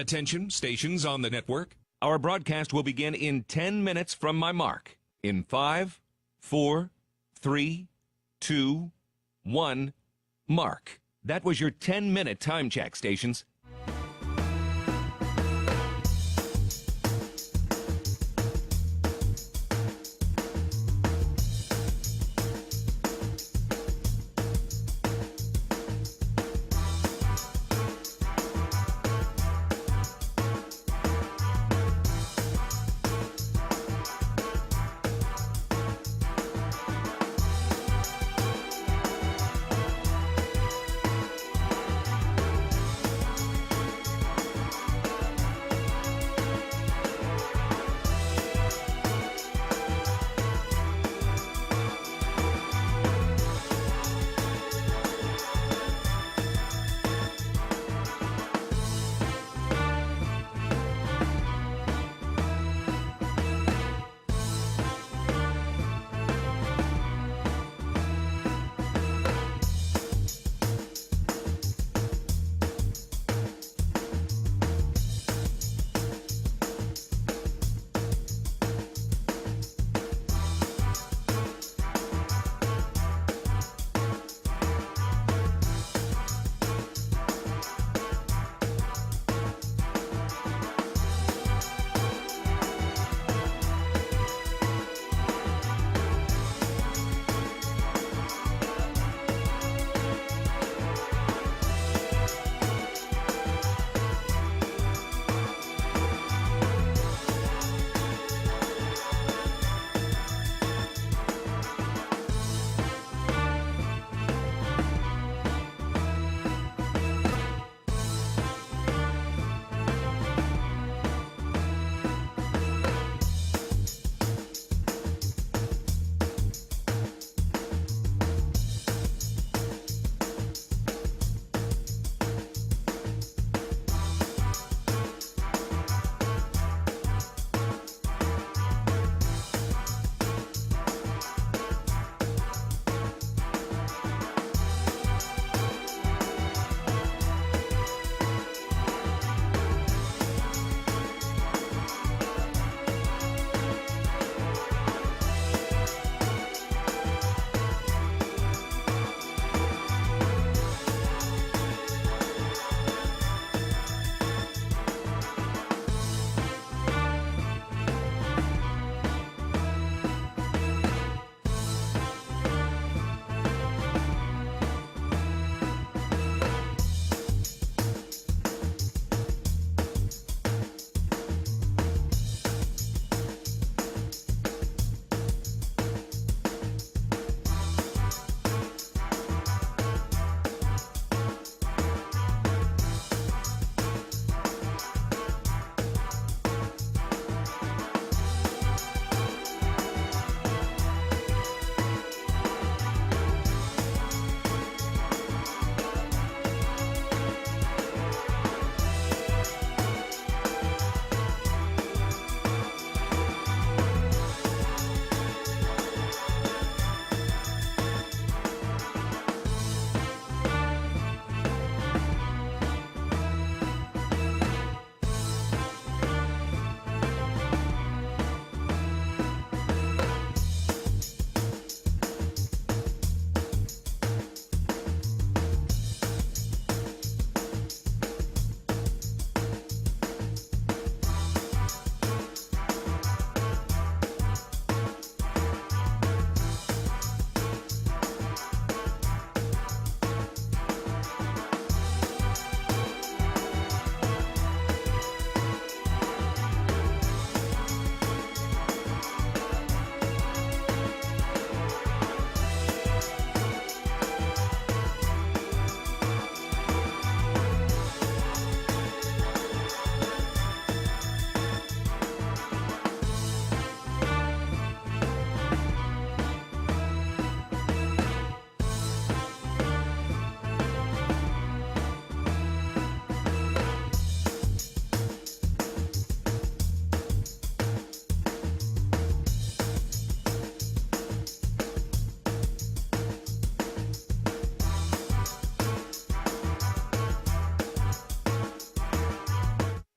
Attention, stations on the network. Our broadcast will begin in 10 minutes from my mark. In 5, 4, 3, 2, 1, mark. That was your 10-minute time check, stations.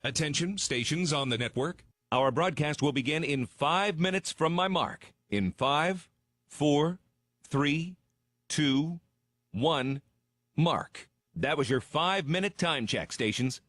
Attention, stations on the network. Our broadcast will begin in 5 minutes from my mark. In 5, 4, 3, 2, 1, mark. That was your 5-minute time check, stations.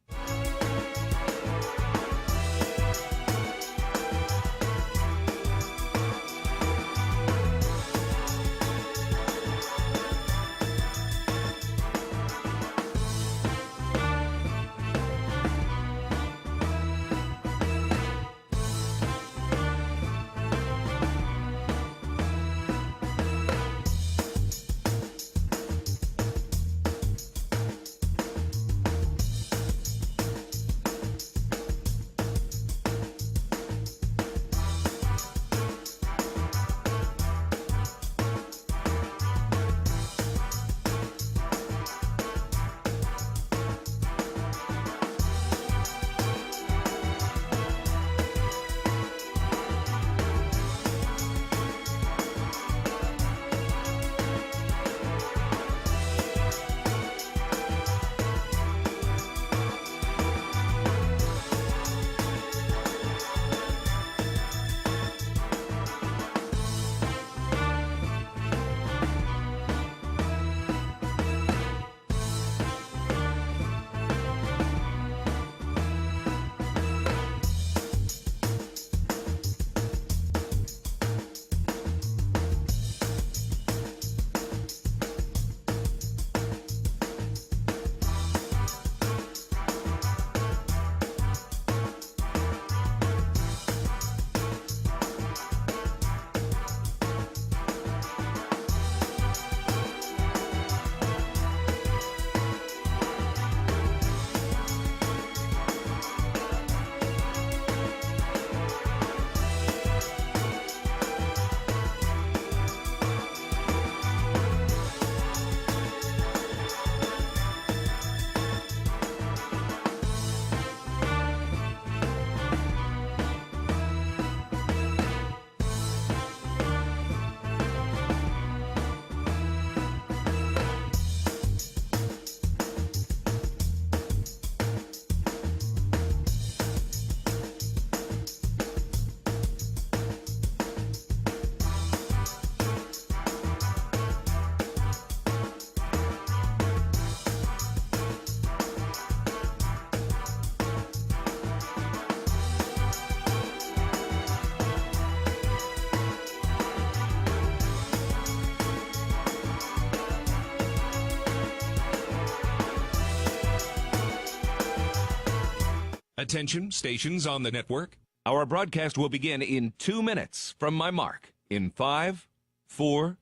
Attention, stations on the network. Our broadcast will begin in 2 minutes from my mark. In 5, 4,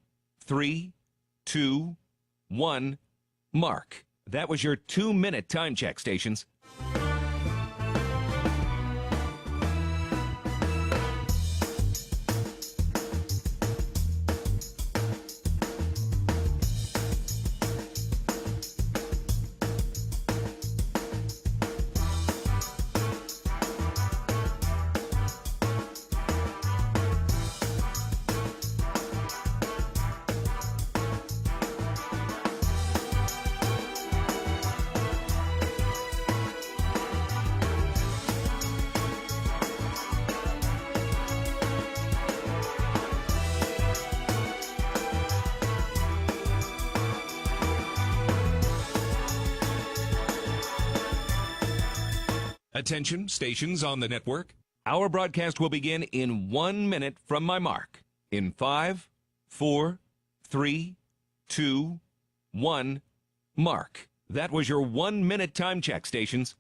3, 2, 1, mark. That was your 2-minute time check, stations. Attention, stations on the network. Our broadcast will begin in 1 minute from my mark. In 5, 4, 3, 2, 1, mark. That was your 1-minute time check, stations.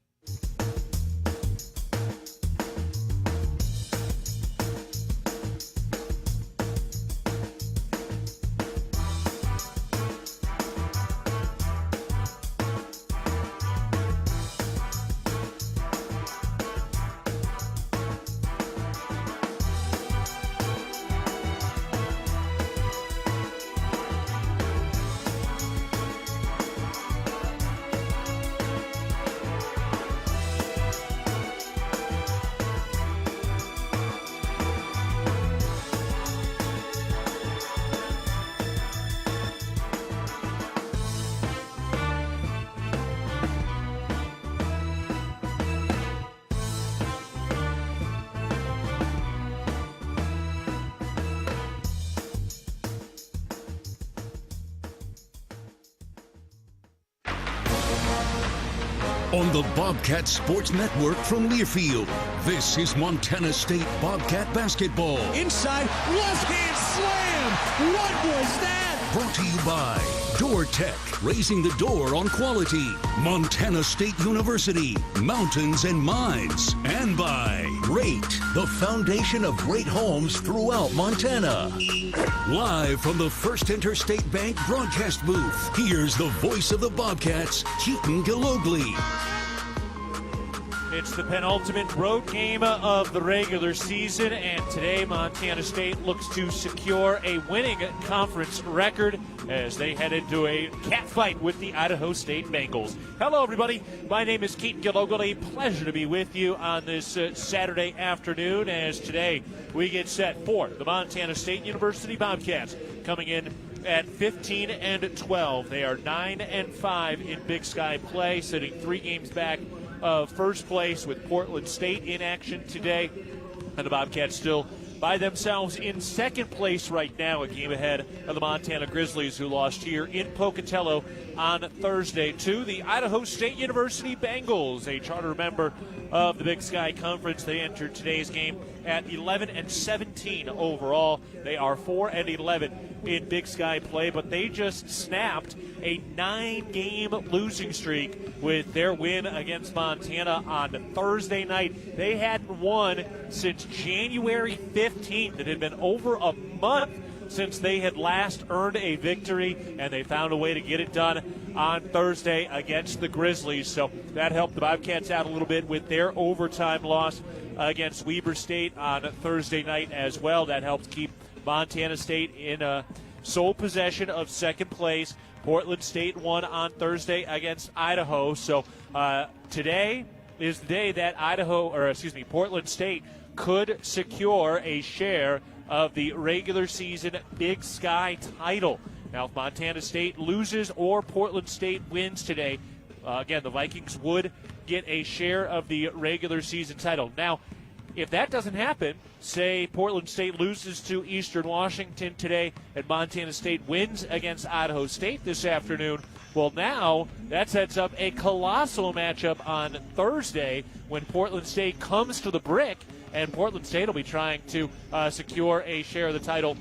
on the Bobcat Sports Network from Learfield. This is Montana State Bobcat basketball. Inside, left hand slam. What was that? Brought to you by Door Tech, raising the door on quality. Montana State University, mountains and mines. And by Rate, the foundation of great homes throughout Montana. Live from the First Interstate Bank broadcast booth, here's the voice of the Bobcats, Keaton Gillogly. It's the penultimate road game of the regular season, and today Montana State looks to secure a winning conference record as they head into a catfight with the Idaho State Bengals. Hello, everybody. My name is Keaton Gillogly. Pleasure to be with you on this Saturday afternoon, as today we get set for the Montana State University Bobcats coming in at 15-12. They are 9-5 in Big Sky play, sitting 3 games back of first place with Portland State in action today. And the Bobcats still by themselves in second place right now, a game ahead of the Montana Grizzlies, who lost here in Pocatello on Thursday to the Idaho State University Bengals, a charter member of the Big Sky Conference. They entered today's game at 11-17 overall. They are 4-11 in Big Sky play, but they just snapped a 9-game losing streak with their win against Montana on Thursday night. They hadn't won since January 15th. It had been over a month since they had last earned a victory, and they found a way to get it done on Thursday against the Grizzlies. So that helped the Bobcats out a little bit with their overtime loss against Weber State on Thursday night as well. That helped keep Montana State in sole possession of second place. Portland State won on Thursday against Idaho. So today is the day that Portland State could secure a share of the regular season Big Sky title. Now, if Montana State loses or Portland State wins today, again, the Vikings would get a share of the regular season title. Now, if that doesn't happen, say Portland State loses to Eastern Washington today and Montana State wins against Idaho State this afternoon, well, now that sets up a colossal matchup on Thursday when Portland State comes to the brick, and Portland State will be trying to secure a share of the title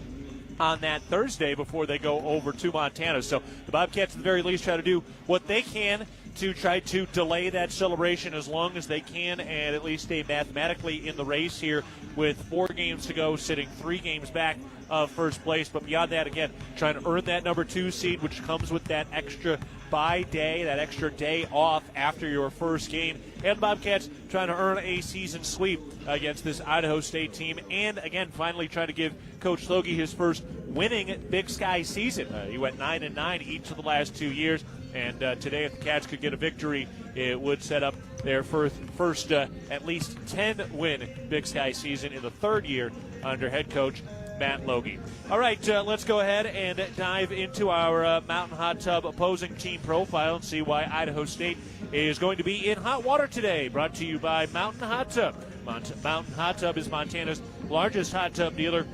on that Thursday before they go over to Montana. So the Bobcats at the very least try to do what they can to try to delay that celebration as long as they can and at least stay mathematically in the race here with 4 games to go, sitting 3 games back of first place. But beyond that, again, trying to earn that number 2 seed, which comes with that extra bye day, that extra day off after your first game. And the Bobcats trying to earn a season sweep against this Idaho State team. And, again, finally trying to give Coach Logie his first winning Big Sky season. He went 9-9 each of the last 2 years. And today, if the Cats could get a victory, it would set up their first at least 10-win Big Sky season in the 3rd year under head coach Matt Logie. All right, let's go ahead and dive into our Mountain Hot Tub opposing team profile and see why Idaho State is going to be in hot water today. Brought to you by Mountain Hot Tub. Mountain Hot Tub is Montana's largest hot tub dealer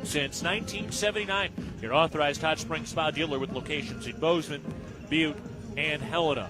since 1979. Your authorized hot spring spa dealer with locations in Bozeman, Butte, and Helena.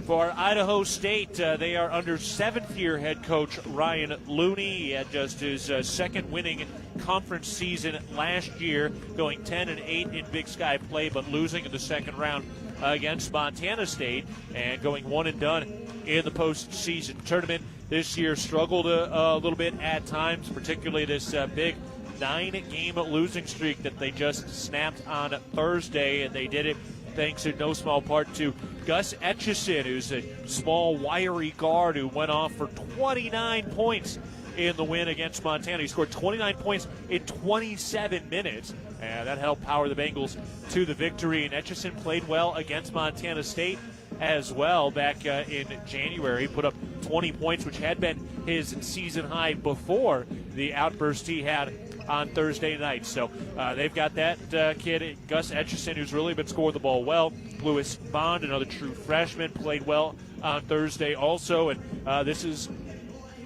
For Idaho State, they are under 7th-year head coach Ryan Looney. He had just his second winning conference season last year, going 10-8 in Big Sky play, but losing in the second round against Montana State and going one and done in the postseason tournament. This year struggled a little bit at times, particularly this big 9-game losing streak that they just snapped on Thursday, and they did it thanks in no small part to Gus Etchison, who's a small, wiry guard who went off for 29 points in the win against Montana. He scored 29 points in 27 minutes, and that helped power the Bengals to the victory. And Etchison played well against Montana State as well back in January. He put up 20 points, which had been his season high before the outburst he had on Thursday night. So they've got that kid, Gus Etchison, who's really been scoring the ball well. Lewis Bond, another true freshman, played well on Thursday also. And this has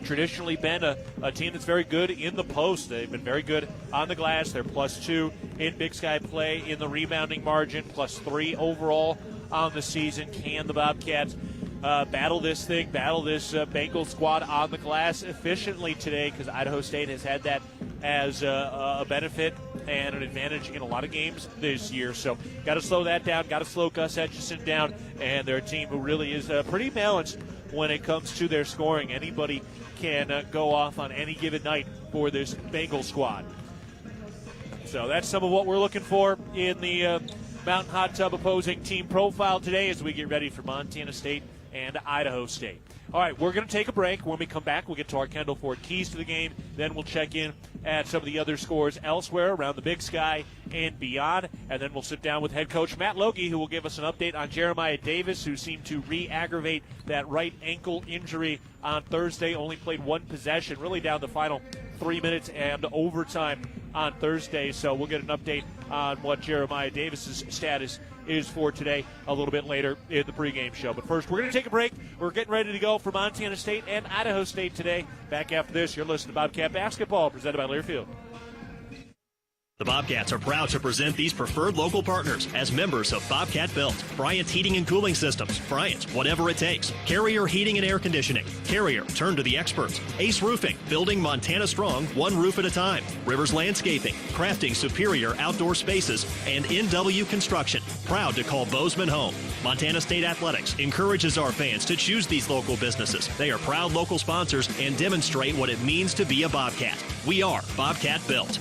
traditionally been a team that's very good in the post. They've been very good on the glass. They're +2 in Big Sky play in the rebounding margin, +3 overall on the season. Can the Bobcats battle this Bengals squad on the glass efficiently today, because Idaho State has had that as a benefit and an advantage in a lot of games this year. So got to slow that down, got to slow Gus Etchison down, and they're a team who really is pretty balanced when it comes to their scoring. Anybody can go off on any given night for this Bengals squad. So that's some of what we're looking for in the Mountain Hot Tub opposing team profile today as we get ready for Montana State and Idaho State. All right, we're going to take a break. When we come back, we'll get to our Kendall Ford keys to the game. Then we'll check in at some of the other scores elsewhere around the Big Sky and beyond. And then we'll sit down with head coach Matt Logie, who will give us an update on Jeremiah Davis, who seemed to re-aggravate that right ankle injury on Thursday. Only played one possession, really down the final 3 minutes and overtime on Thursday. So we'll get an update on what Jeremiah Davis's status is for today a little bit later in the pregame show. But first, we're going to take a break. We're getting ready to go for Montana State and Idaho State today. Back after this, you're listening to Bobcat Basketball, presented by Learfield. The Bobcats are proud to present these preferred local partners as members of Bobcat Built, Bryant's Heating and Cooling Systems, Bryant's Whatever It Takes, Carrier Heating and Air Conditioning, Carrier Turn to the Experts, Ace Roofing, building Montana strong, one roof at a time, Rivers Landscaping, crafting superior outdoor spaces, and NW Construction, proud to call Bozeman home. Montana State Athletics encourages our fans to choose these local businesses. They are proud local sponsors and demonstrate what it means to be a Bobcat. We are Bobcat Built.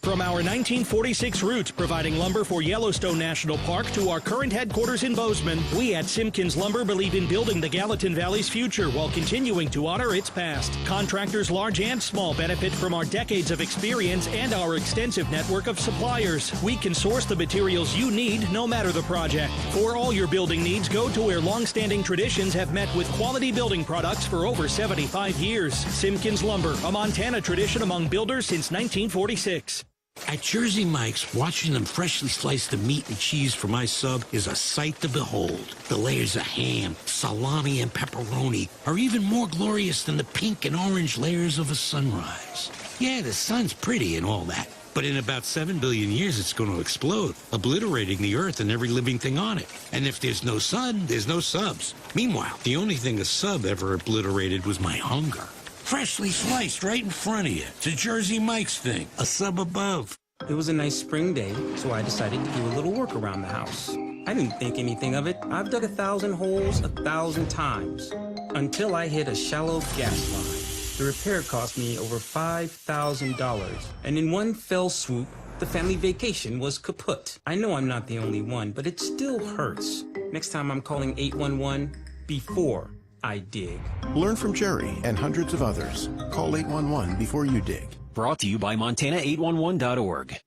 From our 1946 roots providing lumber for Yellowstone National Park to our current headquarters in Bozeman, we at Simpkins Lumber believe in building the Gallatin Valley's future while continuing to honor its past. Contractors large and small benefit from our decades of experience and our extensive network of suppliers. We can source the materials you need no matter the project. For all your building needs, go to where long-standing traditions have met with quality building products for over 75 years. Simpkins Lumber, a Montana tradition among builders since 1946. At Jersey Mike's, watching them freshly slice the meat and cheese for my sub is a sight to behold. The layers of ham, salami, and pepperoni are even more glorious than the pink and orange layers of a sunrise. Yeah, the sun's pretty and all that, but in about 7 billion years it's going to explode, obliterating the earth and every living thing on it. And if there's no sun, there's no subs. Meanwhile, the only thing a sub ever obliterated was my hunger. Freshly sliced right in front of you. It's a Jersey Mike's thing, a sub above. It was a nice spring day, so I decided to do a little work around the house. I didn't think anything of it. I've dug 1,000 holes 1,000 times until I hit a shallow gas line. The repair cost me over $5,000, and in one fell swoop, the family vacation was kaput. I know I'm not the only one, but it still hurts. Next time I'm calling 811 before I dig. Learn from Jerry and hundreds of others. Call 811 before you dig. Brought to you by Montana811.org.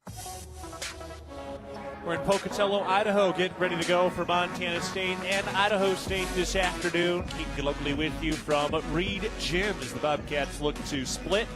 We're in Pocatello, Idaho, getting ready to go for Montana State and Idaho State this afternoon. Keaton Gillogly with you from Reed Gym as the Bobcats look to split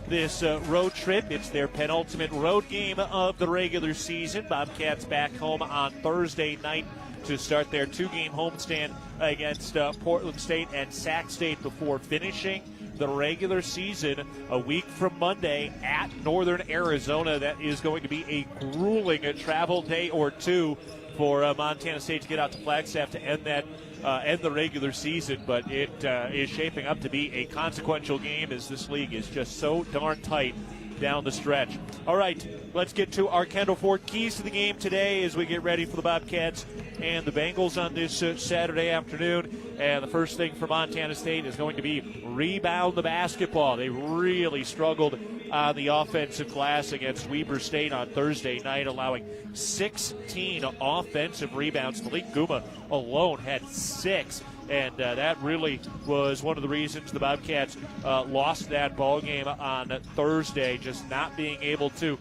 this road trip. It's their penultimate road game of the regular season. Bobcats back home on Thursday night to start their two-game homestand against Portland State and Sac State before finishing the regular season a week from Monday at Northern Arizona. That is going to be a grueling travel day or two for Montana State to get out to Flagstaff to end the regular season, but it is shaping up to be a consequential game as this league is just so darn tight down the stretch. All right, let's get to our Kendall Ford keys to the game today as we get ready for the Bobcats and the Bengals on this Saturday afternoon. And the first thing for Montana State is going to be rebound the basketball. They really struggled on the offensive glass against Weber State on Thursday night, allowing 16 offensive rebounds. Malik Guma alone had 6. And that really was one of the reasons the Bobcats lost that ball game on Thursday, just not being able to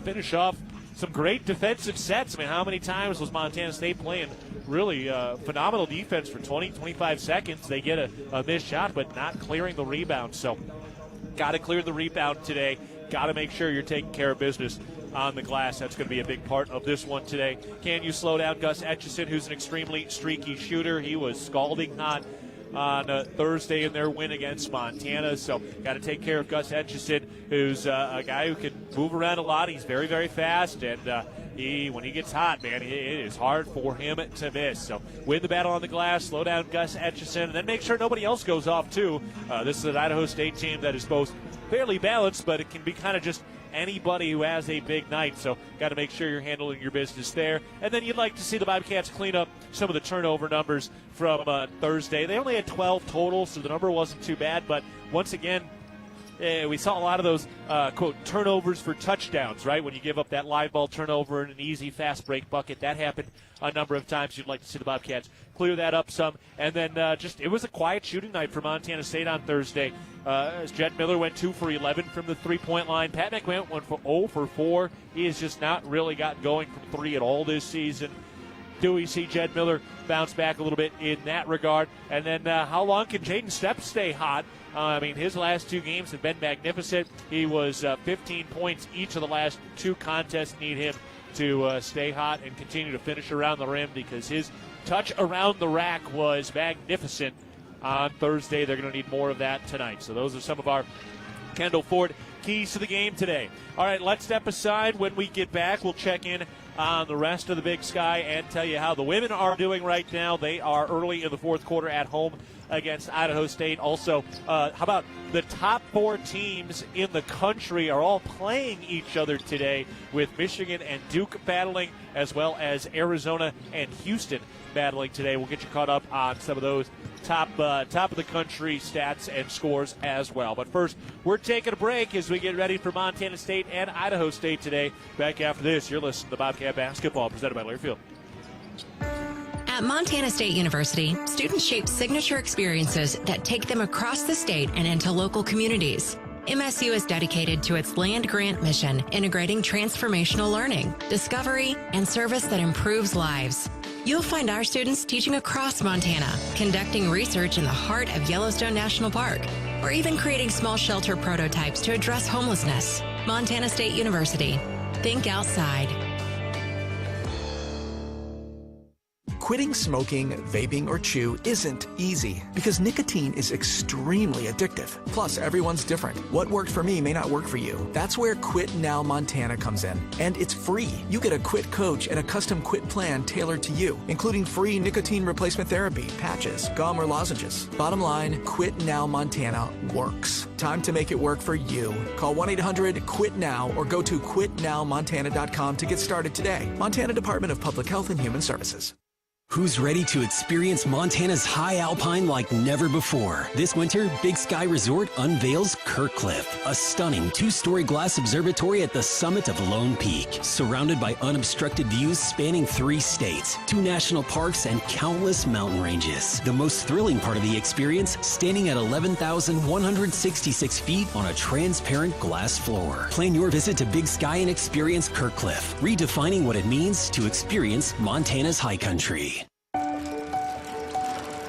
finish off some great defensive sets. I mean, how many times was Montana State playing really phenomenal defense for 20, 25 seconds? They get a missed shot, but not clearing the rebound. So got to clear the rebound today. Got to make sure you're taking care of business on the glass. That's going to be a big part of this one today. Can you slow down Gus Etchison, who's an extremely streaky shooter? He was scalding hot on Thursday in their win against Montana. So got to take care of Gus Etchison, who's a guy who can move around a lot. He's very, very fast and when he gets hot, man, it is hard for him to miss. So win the battle on the glass, slow down Gus Etchison, and then make sure nobody else goes off too. This is an Idaho State team that is both fairly balanced, but it can be kind of just anybody who has a big night. So got to make sure you're handling your business there. And then you'd like to see the Bobcats clean up some of the turnover numbers from Thursday. They only had 12 total, so the number wasn't too bad. But once again, we saw a lot of those, quote, turnovers for touchdowns, right? When you give up that live ball turnover and an easy fast break bucket. That happened a number of times. You'd like to see the Bobcats clear that up some. And then it was a quiet shooting night for Montana State on Thursday. As Jed Miller went 2 for 11 from the three-point line. Pat McWent went 0 for 4. He has just not really gotten going from 3 at all this season. Do we see Jed Miller bounce back a little bit in that regard? And then how long can Jaden Stepp stay hot? His last 2 games have been magnificent. He was 15 points each of the last 2 contests. Need him to stay hot and continue to finish around the rim because his touch around the rack was magnificent on Thursday. They're going to need more of that tonight. So those are some of our Kendall Ford keys to the game today. All right, let's step aside. When we get back, we'll check in on the rest of the Big Sky and tell you how the women are doing right now. They are early in the fourth quarter at home against Idaho State. Also, how about the top 4 teams in the country are all playing each other today, with Michigan and Duke battling, as well as Arizona and Houston battling today. We'll get you caught up on some of those top of the country stats and scores as well. But first, we're taking a break as we get ready for Montana State and Idaho State today. Back after this, you're listening to Bobcat Basketball, presented by Learfield. At Montana State University, students shape signature experiences that take them across the state and into local communities. MSU is dedicated to its land-grant mission, integrating transformational learning, discovery, and service that improves lives. You'll find our students teaching across Montana, conducting research in the heart of Yellowstone National Park, or even creating small shelter prototypes to address homelessness. Montana State University. Think outside. Quitting smoking, vaping, or chew isn't easy because nicotine is extremely addictive. Plus, everyone's different. What worked for me may not work for you. That's where Quit Now Montana comes in. And it's free. You get a quit coach and a custom quit plan tailored to you, including free nicotine replacement therapy, patches, gum, or lozenges. Bottom line, Quit Now Montana works. Time to make it work for you. Call 1-800-QUIT-NOW or go to quitnowmontana.com to get started today. Montana Department of Public Health and Human Services. Who's ready to experience Montana's high alpine like never before? This winter, Big Sky Resort unveils Kirkcliff, a stunning 2-story glass observatory at the summit of Lone Peak, surrounded by unobstructed views spanning 3 states, 2 national parks, and countless mountain ranges. The most thrilling part of the experience, standing at 11,166 feet on a transparent glass floor. Plan your visit to Big Sky and experience Kirkcliff, redefining what it means to experience Montana's high country.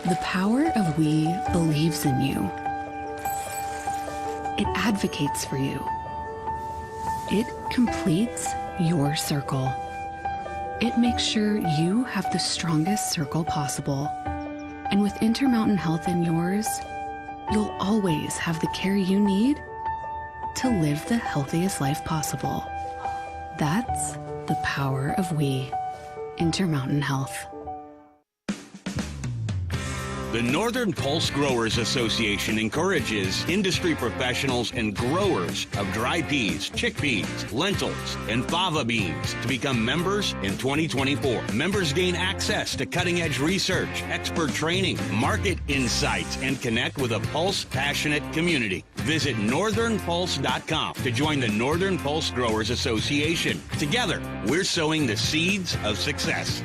The power of we believes in you. It advocates for you. It completes your circle. It makes sure you have the strongest circle possible. And with Intermountain Health in yours, you'll always have the care you need to live the healthiest life possible. That's the power of we. Intermountain Health. The Northern Pulse Growers Association encourages industry professionals and growers of dry peas, chickpeas, lentils, and fava beans to become members in 2024. Members gain access to cutting-edge research, expert training, market insights, and connect with a Pulse-passionate community. Visit northernpulse.com to join the Northern Pulse Growers Association. Together, we're sowing the seeds of success.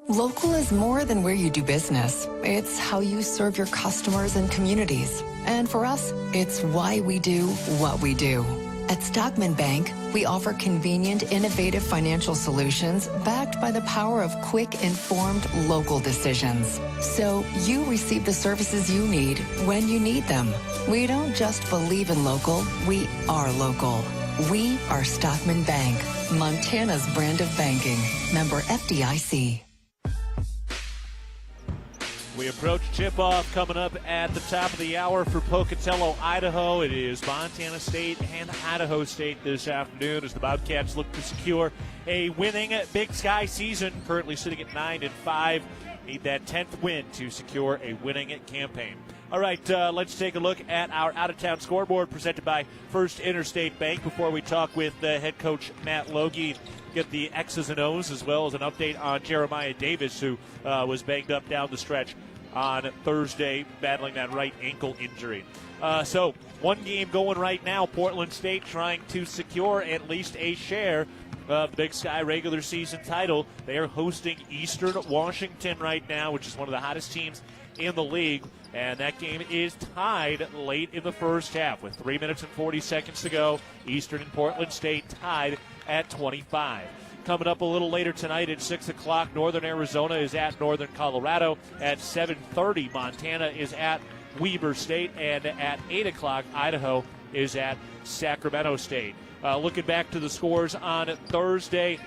Local is more than where you do business. It's how you serve your customers and communities. And for us, it's why we do what we do. At Stockman Bank, we offer convenient, innovative financial solutions backed by the power of quick, informed local decisions. So you receive the services you need when you need them. We don't just believe in local, we are local. We are Stockman Bank, Montana's brand of banking. Member FDIC. we approach tip-off coming up at the top of the hour for Pocatello, Idaho. It is Montana State and Idaho State this afternoon as the Bobcats look to secure a winning Big Sky season, currently sitting at 9-5. Need that 10th win to secure a winning campaign. All right, let's take a look at our out-of-town scoreboard presented by First Interstate Bank before we talk with head coach Matt Logie. Get the X's and O's as well as an update on Jeremiah Davis, who was banged up down the stretch on Thursday, battling that right ankle injury. So one game going right now, Portland State trying to secure at least a share of the Big Sky regular season title. They are hosting Eastern Washington right now, which is one of the hottest teams in the league. And that game is tied late in the first half with 3 minutes and 40 seconds to go. Eastern and Portland State tied at 25. Coming up a little later tonight at 6 o'clock, Northern Arizona is at Northern Colorado. At 7:30, Montana is at Weber State. And at 8 o'clock, Idaho is at Sacramento State. Looking back to the scores on Thursday,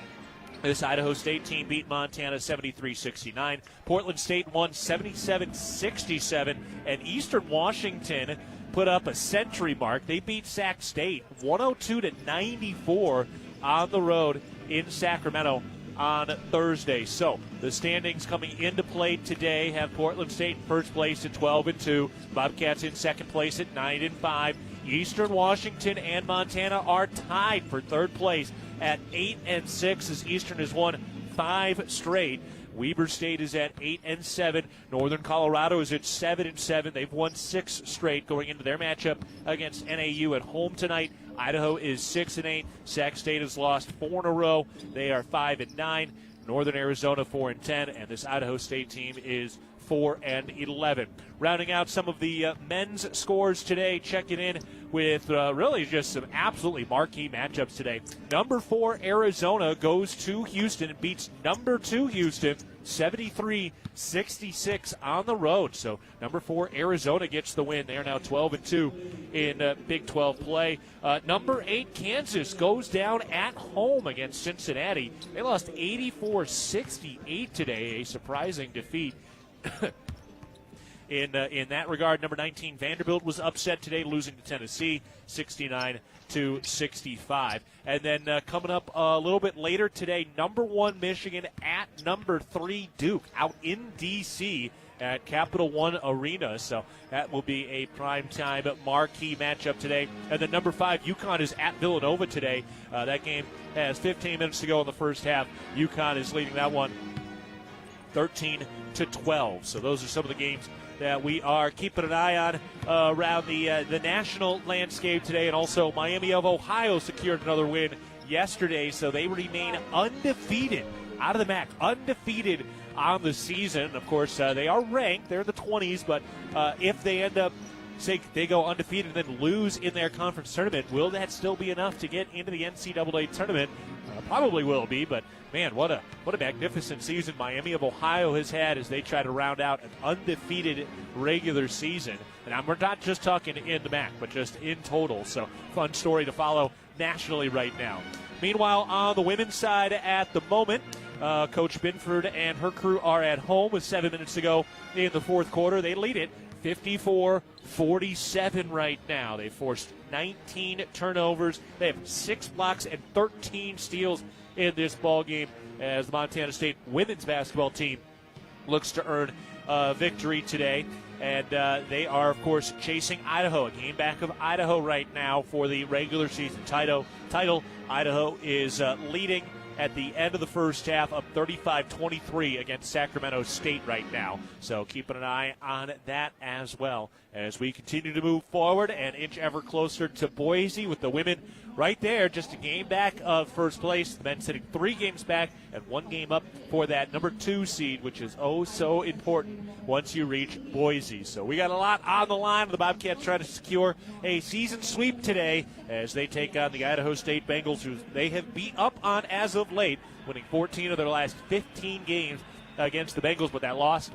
this Idaho State team beat Montana 73-69. Portland State won 77-67. And Eastern Washington put up a century mark. They beat Sac State 102-94 on the road in Sacramento on Thursday. So the standings coming into play today have Portland State in first place at 12-2. Bobcats in second place at 9-5. Eastern Washington and Montana are tied for third place at 8-6 as Eastern has won 5 straight. Weber State is at 8-7. Northern Colorado is at 7-7. They've won 6 straight going into their matchup against NAU at home tonight. Idaho is 6-8. Sac State has lost 4 in a row. They are 5-9. Northern Arizona 4-10, and this Idaho State team is 4-11. Rounding out some of the men's scores today, checking in with really just some absolutely marquee matchups today. Number 4 Arizona goes to Houston and beats number 2 Houston 73-66 on the road. So number 4 Arizona gets the win. They are now 12-2 in Big 12 play. Number 8 Kansas goes down at home against Cincinnati. They lost 84-68 today, a surprising defeat. In that regard, number 19 Vanderbilt was upset today, losing to Tennessee 69-65. And then coming up a little bit later today, number 1 Michigan at number 3 Duke out in D.C. at Capital One Arena. So that will be a primetime marquee matchup today. And then number 5 UConn is at Villanova today. That game has 15 minutes to go in the first half. UConn is leading that one 13-12. So those are some of the games that we are keeping an eye on around the national landscape today. And also Miami of Ohio secured another win yesterday, so they remain undefeated out of the MAC, undefeated on the season. Of course, they are ranked. They're in the 20s, but if they end up, say, they go undefeated and then lose in their conference tournament, will that still be enough to get into the NCAA tournament? Probably will be, but man, what a magnificent season Miami of Ohio has had as they try to round out an undefeated regular season. And we're not just talking in the MAC, but just in total. So fun story to follow nationally right now. Meanwhile, on the women's side at the moment, Coach Binford and her crew are at home with 7 minutes to go in the fourth quarter. They lead it 54-47 right now. They forced 19 turnovers. They have 6 blocks and 13 steals in this ball game as the Montana State women's basketball team looks to earn a victory today. And they are, of course, chasing Idaho, a game back of Idaho right now for the regular season title. Idaho is leading at the end of the first half of 35-23 against Sacramento State right now. So keeping an eye on that as well as we continue to move forward and inch ever closer to Boise with the women right there, just a game back of first place. The men sitting 3 games back and 1 game up for that number 2 seed, which is oh so important once you reach Boise. So we got a lot on the line. The Bobcats trying to secure a season sweep today as they take on the Idaho State Bengals, who they have beat up on as of late, winning 14 of their last 15 games against the Bengals, but that loss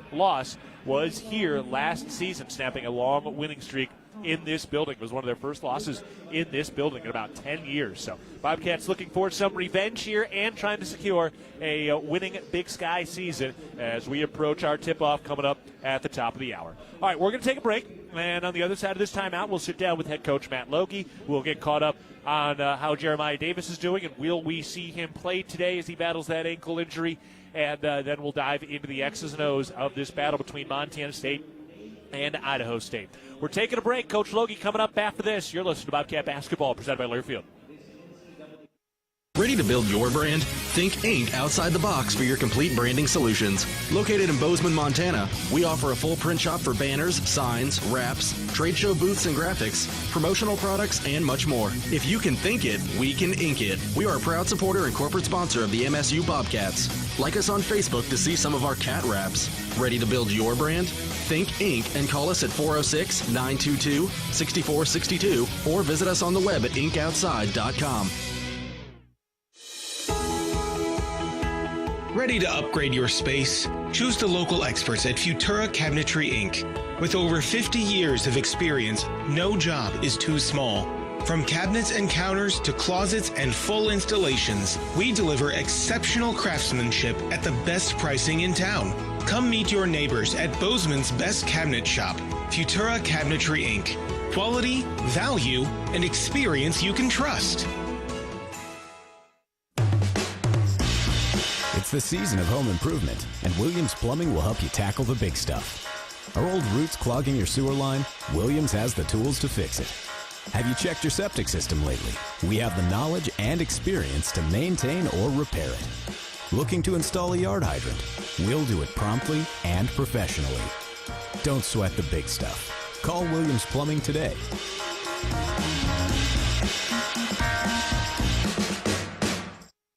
was here last season, snapping a long winning streak in this building. It was one of their first losses in this building in about 10 years. So Bobcats looking for some revenge here and trying to secure a winning Big Sky season as we approach our tip-off coming up at the top of the hour. All right, we're going to take a break, and on the other side of this timeout, we'll sit down with head coach Matt Logie. We'll get caught up on how Jeremiah Davis is doing, and will we see him play today as he battles that ankle injury, and then we'll dive into the X's and O's of this battle between Montana State and Idaho State. We're taking a break. Coach Logie coming up after this. You're listening to Bobcat Basketball, presented by Learfield. Ready to build your brand? Think Inc. outside the box for your complete branding solutions. Located in Bozeman, Montana, we offer a full print shop for banners, signs, wraps, trade show booths and graphics, promotional products, and much more. If you can think it, we can ink it. We are a proud supporter and corporate sponsor of the MSU Bobcats. Like us on Facebook to see some of our cat wraps. Ready to build your brand? Think Inc. and call us at 406-922-6462 or visit us on the web at inkoutside.com. Ready to upgrade your space? Choose the local experts at Futura Cabinetry Inc. With over 50 years of experience, no job is too small. From cabinets and counters to closets and full installations, we deliver exceptional craftsmanship at the best pricing in town. Come meet your neighbors at Bozeman's best cabinet shop, Futura Cabinetry Inc. Quality, value, and experience you can trust. It's the season of home improvement, and Williams Plumbing will help you tackle the big stuff. Are old roots clogging your sewer line? Williams has the tools to fix it. Have you checked your septic system lately? We have the knowledge and experience to maintain or repair it. Looking to install a yard hydrant? We'll do it promptly and professionally. Don't sweat the big stuff. Call Williams Plumbing today.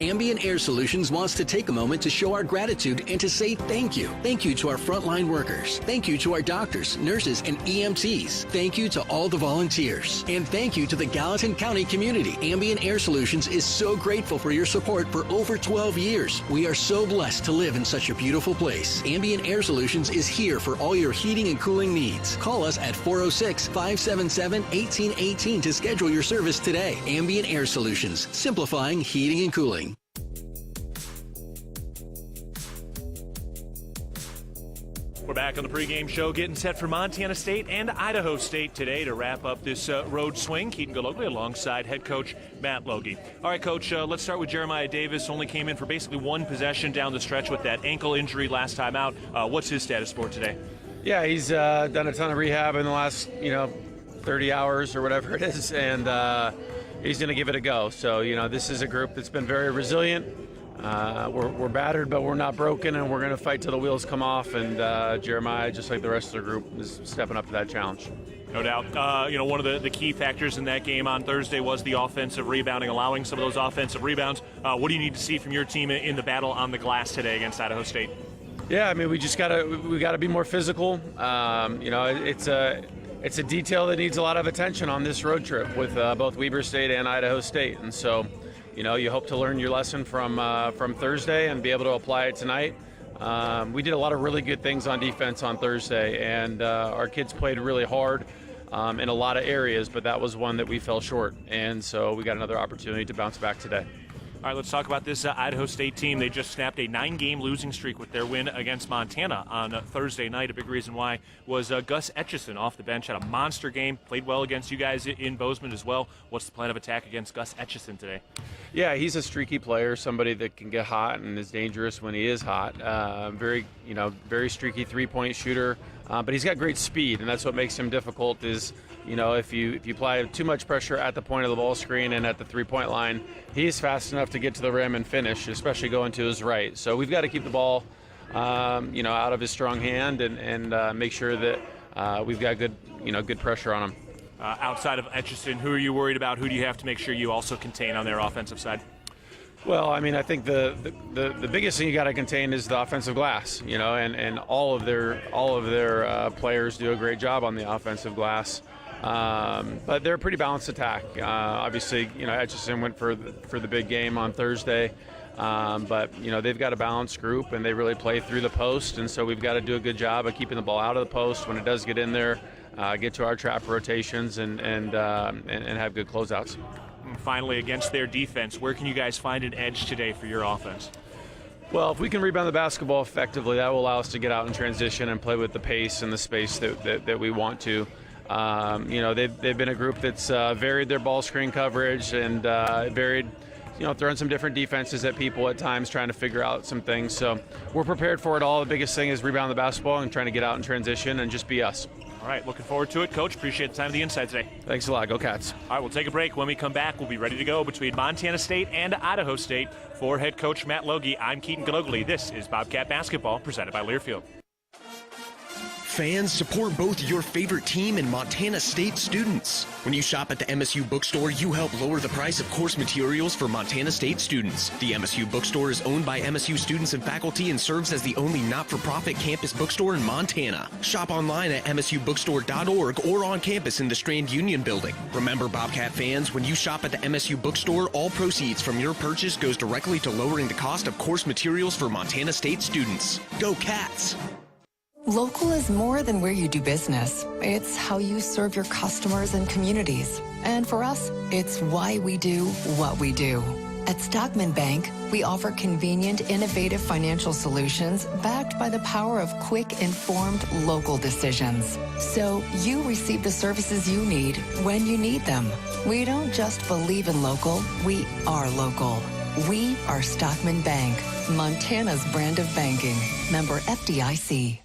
Ambient Air Solutions wants to take a moment to show our gratitude and to say thank you. Thank you to our frontline workers. Thank you to our doctors, nurses, and EMTs. Thank you to all the volunteers. And thank you to the Gallatin County community. Ambient Air Solutions is so grateful for your support for over 12 years. We are so blessed to live in such a beautiful place. Ambient Air Solutions is here for all your heating and cooling needs. Call us at 406-577-1818 to schedule your service today. Ambient Air Solutions, simplifying heating and cooling. We're back on the pregame show, getting set for Montana State and Idaho State today to wrap up this road swing. Keaton Gillogly alongside head coach Matt Logie. All right, Coach, let's start with Jeremiah Davis. Only came in for basically one possession down the stretch with that ankle injury last time out. What's his status for today? Yeah, he's done a ton of rehab in the last, 30 hours or whatever it is, and he's going to give it a go. So, this is a group that's been very resilient. We're battered, but we're not broken, and we're going to fight till the wheels come off. And Jeremiah, just like the rest of the group, is stepping up to that challenge. No doubt. One of the key factors in that game on Thursday was the offensive rebounding, allowing some of those offensive rebounds. What do you need to see from your team in the battle on the glass today against Idaho State? Yeah, I mean, we gotta be more physical. It's a detail that needs a lot of attention on this road trip with both Weber State and Idaho State, and so. You hope to learn your lesson from Thursday and be able to apply it tonight. We did a lot of really good things on defense on Thursday, and our kids played really hard in a lot of areas, but that was one that we fell short, and so we got another opportunity to bounce back today. All right, let's talk about this Idaho State team. They just snapped a 9-game losing streak with their win against Montana on Thursday night. A big reason why was Gus Etchison off the bench, had a monster game, played well against you guys in Bozeman as well. What's the plan of attack against Gus Etchison today? Yeah, he's a streaky player, somebody that can get hot and is dangerous when he is hot. Very streaky three-point shooter, but he's got great speed, and that's what makes him difficult is, if you apply too much pressure at the point of the ball screen and at the three-point line, he's fast enough to get to the rim and finish, especially going to his right. So we've got to keep the ball, out of his strong hand and make sure that we've got good pressure on him. Outside of Etchison, who are you worried about? Who do you have to make sure you also contain on their offensive side? Well, I mean, I think the biggest thing you got to contain is the offensive glass, and all of their players do a great job on the offensive glass. But they're a pretty balanced attack. Obviously, Etchison went for the big game on Thursday. But, they've got a balanced group, and they really play through the post, and so we've got to do a good job of keeping the ball out of the post when it does get in there, get to our trap rotations, and have good closeouts. And finally, against their defense, where can you guys find an edge today for your offense? Well, if we can rebound the basketball effectively, that will allow us to get out in transition and play with the pace and the space that we want to. They've been a group that's varied their ball screen coverage and varied, throwing some different defenses at people at times, trying to figure out some things. So we're prepared for it all. The biggest thing is rebound the basketball and trying to get out in transition and just be us. All right, looking forward to it, Coach. Appreciate the time and the insight today. Thanks a lot. Go Cats. All right, we'll take a break. When we come back, we'll be ready to go between Montana State and Idaho State. For head coach Matt Logie, I'm Keaton Gillogly. This is Bobcat Basketball, presented by Learfield. Fans, support both your favorite team and Montana State students. When you shop at the MSU bookstore, you help lower the price of course materials for Montana State students. The MSU bookstore is owned by MSU students and faculty and serves as the only not-for-profit campus bookstore in Montana. Shop online at msubookstore.org or on campus in the Strand Union building. Remember, Bobcat fans, when you shop at the MSU bookstore, all proceeds from your purchase goes directly to lowering the cost of course materials for Montana State students. Go Cats! Local is more than where you do business. It's how you serve your customers and communities. And for us, it's why we do what we do. At Stockman Bank, we offer convenient, innovative financial solutions backed by the power of quick, informed local decisions. So you receive the services you need when you need them. We don't just believe in local, we are local. We are Stockman Bank, Montana's brand of banking. Member FDIC.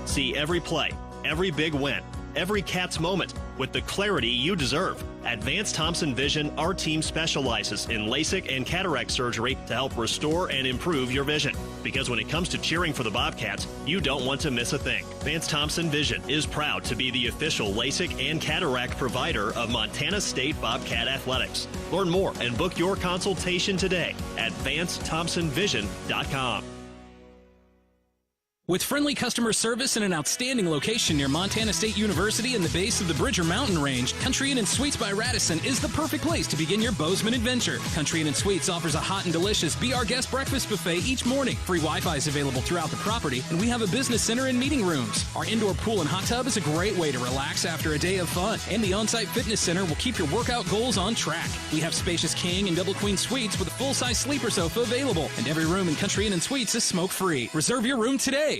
See every play, every big win, every Cats moment with the clarity you deserve. At Vance Thompson Vision, our team specializes in LASIK and cataract surgery to help restore and improve your vision. Because when it comes to cheering for the Bobcats, you don't want to miss a thing. Vance Thompson Vision is proud to be the official LASIK and cataract provider of Montana State Bobcat Athletics. Learn more and book your consultation today at VanceThompsonVision.com. With friendly customer service and an outstanding location near Montana State University and the base of the Bridger Mountain Range, Country Inn & Suites by Radisson is the perfect place to begin your Bozeman adventure. Country Inn & Suites offers a hot and delicious Be Our Guest breakfast buffet each morning. Free Wi-Fi is available throughout the property, and we have a business center and meeting rooms. Our indoor pool and hot tub is a great way to relax after a day of fun, and the on-site fitness center will keep your workout goals on track. We have spacious king and double queen suites with a full-size sleeper sofa available, and every room in Country Inn & Suites is smoke-free. Reserve your room today.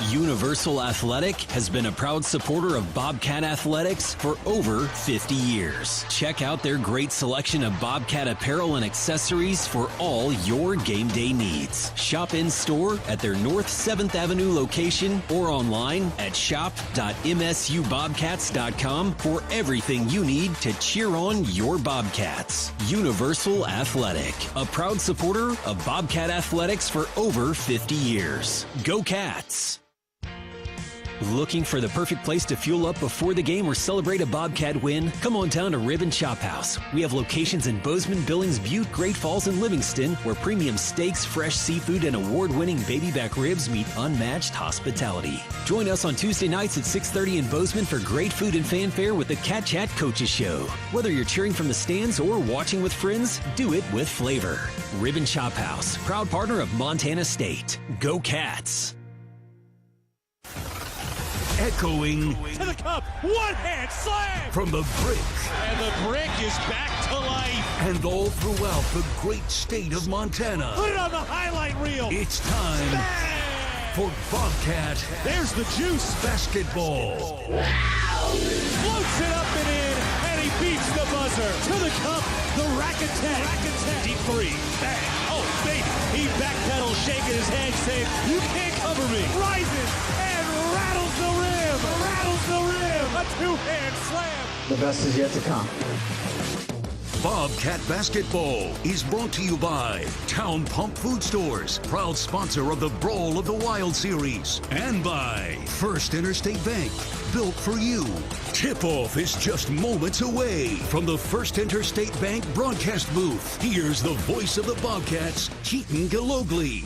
Universal Athletic has been a proud supporter of Bobcat Athletics for over 50 years. Check out their great selection of Bobcat apparel and accessories for all your game day needs. Shop in store at their North 7th Avenue location or online at shop.msubobcats.com for everything you need to cheer on your Bobcats. Universal Athletic, a proud supporter of Bobcat Athletics for over 50 years. Go Cats! Looking for the perfect place to fuel up before the game or celebrate a Bobcat win? Come on down to Rib and Chop House. We have locations in Bozeman, Billings, Butte, Great Falls, and Livingston, where premium steaks, fresh seafood, and award-winning baby back ribs meet unmatched hospitality. Join us on Tuesday nights at 6:30 in Bozeman for great food and fanfare with the Cat Chat Coaches Show. Whether you're cheering from the stands or watching with friends, do it with flavor. Rib and Chop House, proud partner of Montana State. Go Cats! Echoing to the cup, one hand slam from the brick. And the brick is back to life. And all throughout the great state of Montana. Put it on the highlight reel. It's time for Bobcat. There's the juice. Basketball. Floats it up and in, and he beats the buzzer. To the cup, the racket-tech. Deep three, bang. Oh, baby. He backpedals, shaking his head, saying, you can't cover me. Rises and rattles the rim. Rattles the rim. A two-hand slam. The best is yet to come. Bobcat Basketball is brought to you by Town Pump Food Stores, proud sponsor of the Brawl of the Wild Series, and by First Interstate Bank, built for you. Tip-off is just moments away from the First Interstate Bank broadcast booth. Here's the voice of the Bobcats, Keaton Gillogly.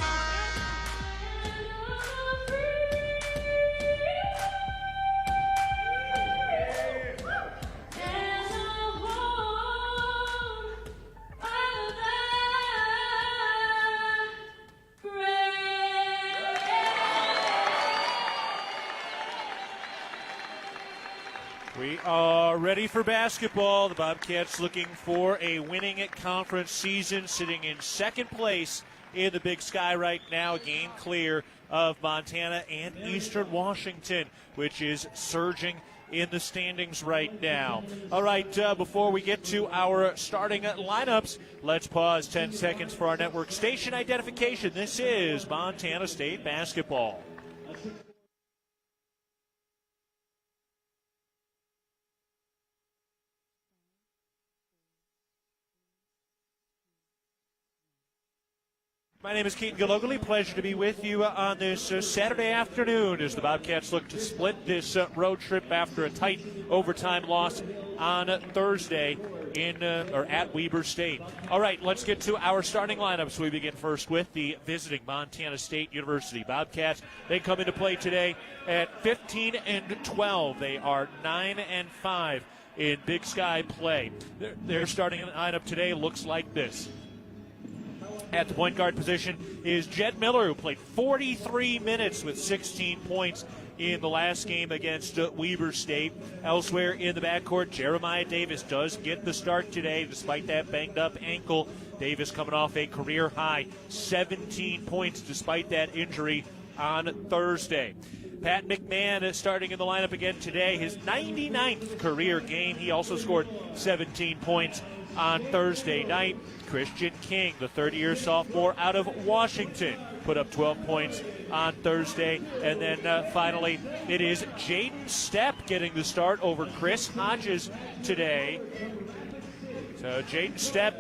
We are ready for basketball. The Bobcats looking for a winning conference season, sitting in second place in the Big Sky right now, game clear of Montana and Eastern Washington, which is surging in the standings right now. All right, before we get to our starting lineups, let's pause 10 seconds for our network station identification. This is Montana State basketball. My name is Keaton Gillogly. Pleasure to be with you on this Saturday afternoon as the Bobcats look to split this road trip after a tight overtime loss on Thursday at Weber State. All right, let's get to our starting lineups. We begin first with the visiting Montana State University Bobcats. They come into play today at 15-12. They are 9-5 in Big Sky play. Their starting lineup today looks like this. At the point guard position is Jed Miller, who played 43 minutes with 16 points in the last game against Weber State. Elsewhere in the backcourt, Jeremiah Davis does get the start today despite that banged-up ankle. Davis coming off a career-high 17 points despite that injury on Thursday. Pat McMahon is starting in the lineup again today, his 99th career game. He also scored 17 points on Thursday night. Christian King, the third-year sophomore out of Washington, put up 12 points on Thursday. And then finally, it is Jaden Stepp getting the start over Chris Hodges today. So Jaden Stepp,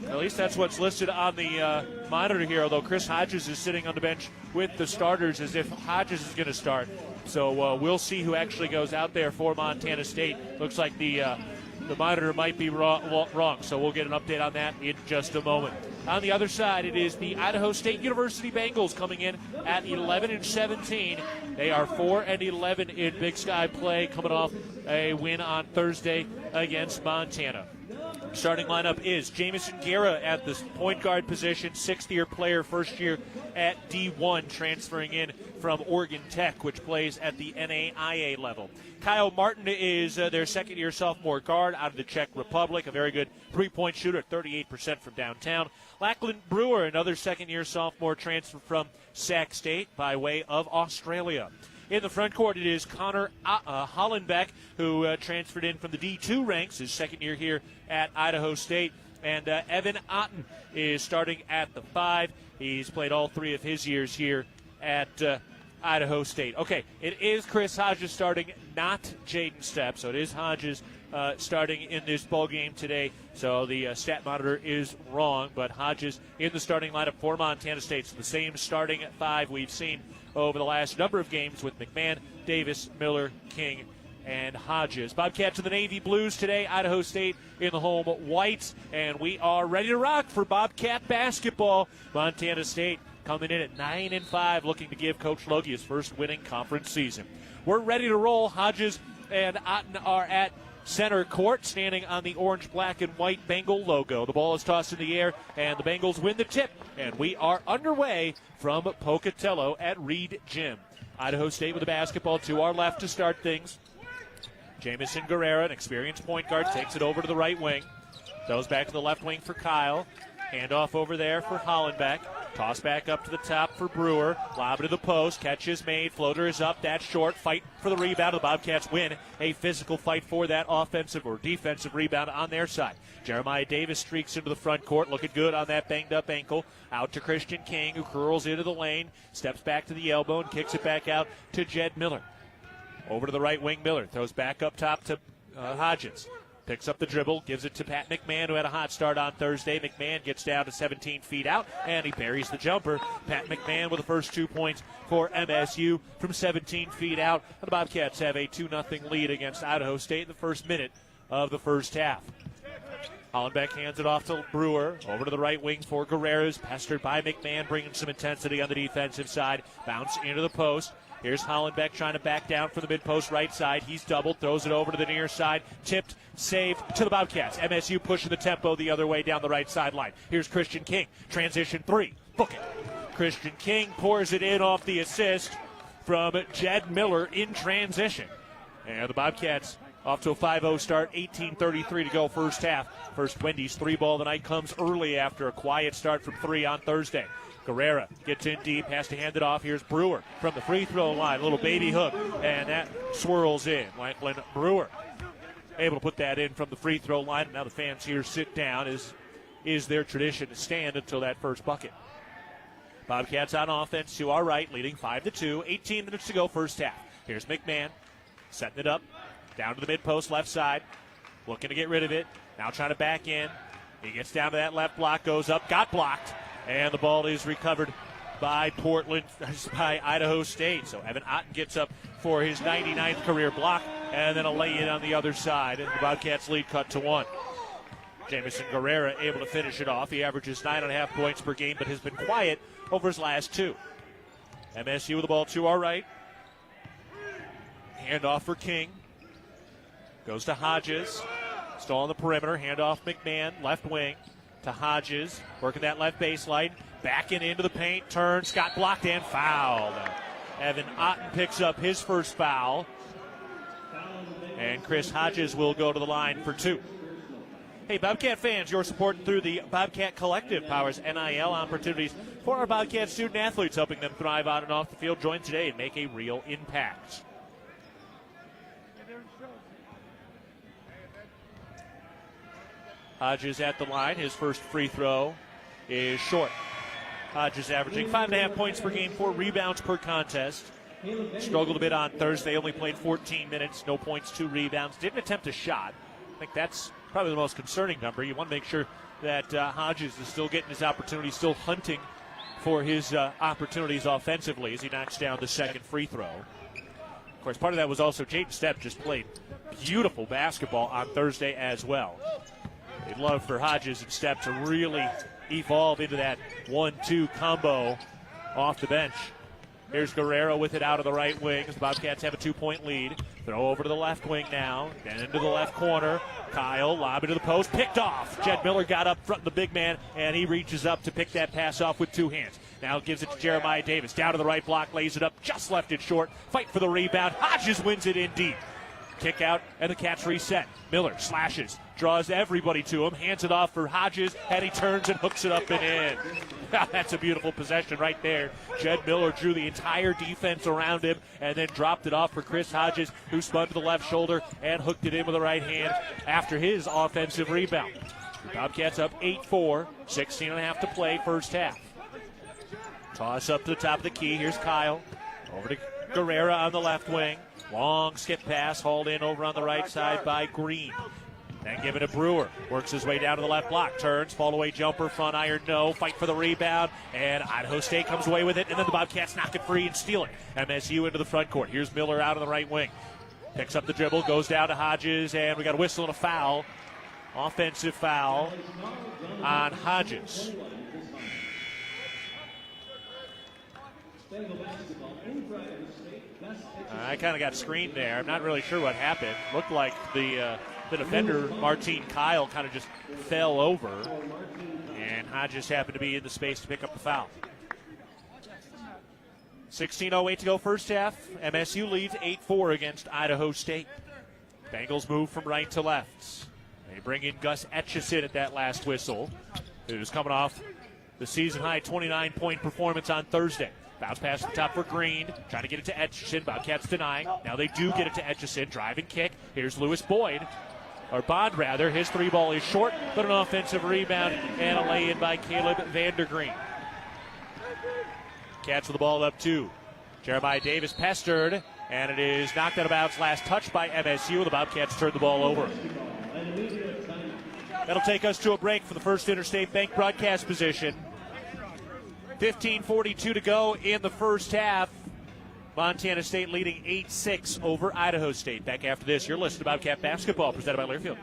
at least that's what's listed on the monitor here, although Chris Hodges is sitting on the bench with the starters as if Hodges is going to start. So we'll see who actually goes out there for Montana State. Looks like the monitor might be wrong, so we'll get an update on that in just a moment. On the other side, it is the Idaho State University Bengals coming in at 11-17. They are 4-11 in Big Sky play, coming off a win on Thursday against Montana. Starting lineup is Jamison Guerra at the point guard position, sixth-year player, first year at D1, transferring in from Oregon Tech, which plays at the NAIA level. Kyle Martin is their second-year sophomore guard out of the Czech Republic, a very good three-point shooter, 38% from downtown. Lachlan Brewer, another second-year sophomore transfer from Sac State by way of Australia. In the front court, it is Connor Hollenbeck, who transferred in from the D2 ranks, his second year here at Idaho State. And Evan Otten is starting at the 5. He's played all three of his years here at Idaho State. Okay, it is Chris Hodges starting, not Jaden Stepp. So it is Hodges starting in this ball game today. So the stat monitor is wrong, but Hodges in the starting lineup for Montana State. So the same starting at 5 we've seen over the last number of games with McMahon, Davis, Miller, King, and Hodges. Bobcats in the Navy Blues today, Idaho State in the home whites, and we are ready to rock for Bobcat basketball. Montana State coming in at 9-5, looking to give Coach Logie his first winning conference season. We're ready to roll. Hodges and Otten are at center court, standing on the orange, black, and white Bengal logo. The ball is tossed in the air, and the Bengals win the tip, and we are underway from Pocatello at Reed Gym. Idaho State with the basketball to our left to start things. Jamison Guerrera, an experienced point guard, takes it over to the right wing. Throws back to the left wing for Kyle. Handoff over there for Hollenbeck. Toss back up to the top for Brewer. Lob to the post. Catch is made. Floater is up. That's short. Fight for the rebound. The Bobcats win a physical fight for that offensive or defensive rebound on their side. Jeremiah Davis streaks into the front court, looking good on that banged-up ankle. Out to Christian King, who curls into the lane, steps back to the elbow, and kicks it back out to Jed Miller. Over to the right wing, Miller throws back up top to Hodges. Picks up the dribble, gives it to Pat McMahon, who had a hot start on Thursday. McMahon gets down to 17 feet out, and he buries the jumper. Pat McMahon with the first 2 points for MSU from 17 feet out. And the Bobcats have a 2-0 lead against Idaho State in the first minute of the first half. Hollenbeck hands it off to Brewer. Over to the right wing for Guerreras. Pestered by McMahon, bringing some intensity on the defensive side. Bounce into the post. Here's Hollenbeck trying to back down for the mid-post right side. He's doubled, throws it over to the near side. Tipped, saved to the Bobcats. MSU pushing the tempo the other way down the right sideline. Here's Christian King. Transition 3. Book it. Christian King pours it in off the assist from Jed Miller in transition. And the Bobcats Off to a 5-0 start, 18:33 to go first half. First Wendy's 3-ball of the night comes early after a quiet start from 3 on Thursday. Guerrera gets in deep, has to hand it off. Here's Brewer from the free throw line. A little baby hook, and that swirls in. Lachlan Brewer able to put that in from the free throw line. Now the fans here sit down, is their tradition to stand until that first bucket. Bobcats on offense to our right, leading 5-2. 18 minutes to go first half. Here's McMahon setting it up. Down to the mid-post, left side. Looking to get rid of it. Now trying to back in. He gets down to that left block, goes up, got blocked. And the ball is recovered by Idaho State. So Evan Otten gets up for his 99th career block, and then a lay-in on the other side. And the Bobcats lead cut to 1. Jamison Guerrera able to finish it off. He averages 9.5 points per game, but has been quiet over his last 2. MSU with the ball to our right. Handoff for King. Goes to Hodges. Still on the perimeter. Handoff McMahon, left wing to Hodges. Working that left baseline. Backing into the paint. Turns. Got blocked and fouled. Evan Otten picks up his first foul. And Chris Hodges will go to the line for 2. Hey, Bobcat fans, your support through the Bobcat Collective powers NIL opportunities for our Bobcat student athletes, helping them thrive on and off the field. Join today and make a real impact. Hodges at the line. His first free throw is short. Hodges averaging 5.5 points per game, 4 rebounds per contest. Struggled a bit on Thursday, only played 14 minutes, no points, 2 rebounds. Didn't attempt a shot. I think that's probably the most concerning number. You want to make sure that Hodges is still getting his opportunity, still hunting for his opportunities offensively as he knocks down the second free throw. Of course, part of that was also Jaden Stepp just played beautiful basketball on Thursday as well. They'd love for Hodges and Stepp to really evolve into that 1-2 combo off the bench. Here's Guerrero with it out of the right wing. The Bobcats have a 2-point lead. Throw over to the left wing now. Then into the left corner. Kyle, lob into the post. Picked off. Jed Miller got up front of the big man, and he reaches up to pick that pass off with 2 hands. Now gives it to Jeremiah Davis. Down to the right block, lays it up, just left it short. Fight for the rebound. Hodges wins it in deep. Kick out, and the Cats reset. Miller slashes, draws everybody to him, hands it off for Hodges, and he turns and hooks it up and in. That's a beautiful possession right there. Jed Miller drew the entire defense around him and then dropped it off for Chris Hodges, who spun to the left shoulder and hooked it in with the right hand after his offensive rebound. The Bobcats up 8-4, 16.5 to play first half. Toss up to the top of the key. Here's Kyle. Over to Guerrera on the left wing. Long skip pass, hauled in over on the right side by Green. Then give it to Brewer. Works his way down to the left block. Turns, fall away jumper, front iron, no. Fight for the rebound, and Idaho State comes away with it, and then the Bobcats knock it free and steal it. MSU into the front court. Here's Miller out on the right wing. Picks up the dribble, goes down to Hodges, and we got a whistle and a foul. Offensive foul on Hodges. I kind of got screened there. I'm not really sure what happened. Looked like the defender, Martine Kyle, kind of just fell over, and Hodges happened to be in the space to pick up the foul. 16:08 to go first half. MSU leads 8-4 against Idaho State. Bengals move from right to left. They bring in Gus Etchison at that last whistle, who's coming off the season-high 29-point performance on Thursday. Bounce pass to the top for Green, trying to get it to Etchison. Bobcats denying. Now they do get it to Etchison. Drive and kick. Here's Lewis Boyd, or Bond rather. His 3-ball is short, but an offensive rebound and a lay-in by Caleb Vandergreen. Cats with the ball up 2. Jeremiah Davis pestered, and it is knocked out of bounds. Last touch by MSU. The Bobcats turn the ball over. That'll take us to a break for the First Interstate Bank broadcast position. 15:42 to go in the first half. Montana State leading 8-6 over Idaho State. Back after this, you're listening to Bobcat Basketball, presented by Learfield.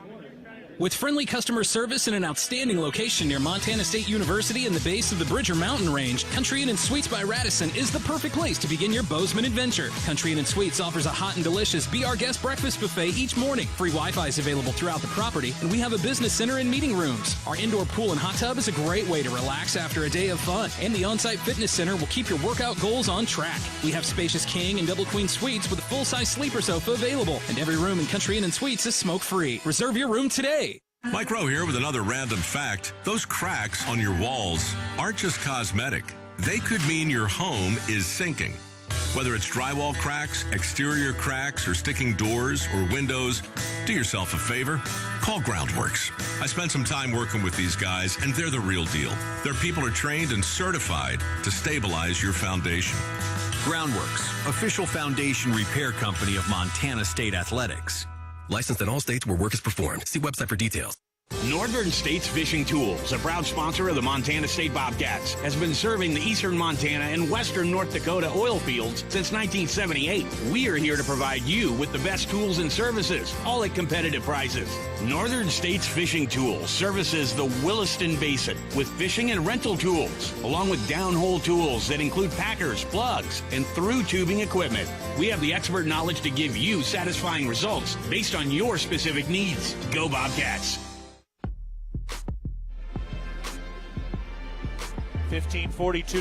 With friendly customer service and an outstanding location near Montana State University and the base of the Bridger Mountain Range, Country Inn & Suites by Radisson is the perfect place to begin your Bozeman adventure. Country Inn & Suites offers a hot and delicious Be Our Guest breakfast buffet each morning. Free Wi-Fi is available throughout the property, and we have a business center and meeting rooms. Our indoor pool and hot tub is a great way to relax after a day of fun, and the on-site fitness center will keep your workout goals on track. We have spacious king and double queen suites with a full-size sleeper sofa available, and every room in Country Inn & Suites is smoke-free. Reserve your room today. Mike Rowe here with another random fact. Those cracks on your walls aren't just cosmetic. They could mean your home is sinking. Whether it's drywall cracks, exterior cracks, or sticking doors or windows, do yourself a favor. Call Groundworks. I spent some time working with these guys, and they're the real deal. Their people are trained and certified to stabilize your foundation. Groundworks, official foundation repair company of Montana State Athletics. Licensed in all states where work is performed. See website for details. Northern States Fishing Tools, a proud sponsor of the Montana State Bobcats, has been serving the eastern Montana and western North Dakota oil fields since 1978. We are here to provide you with the best tools and services, all at competitive prices. Northern States Fishing Tools services the Williston Basin with fishing and rental tools, along with downhole tools that include packers, plugs, and through tubing equipment. We have the expert knowledge to give you satisfying results based on your specific needs. Go Bobcats! 15:42 to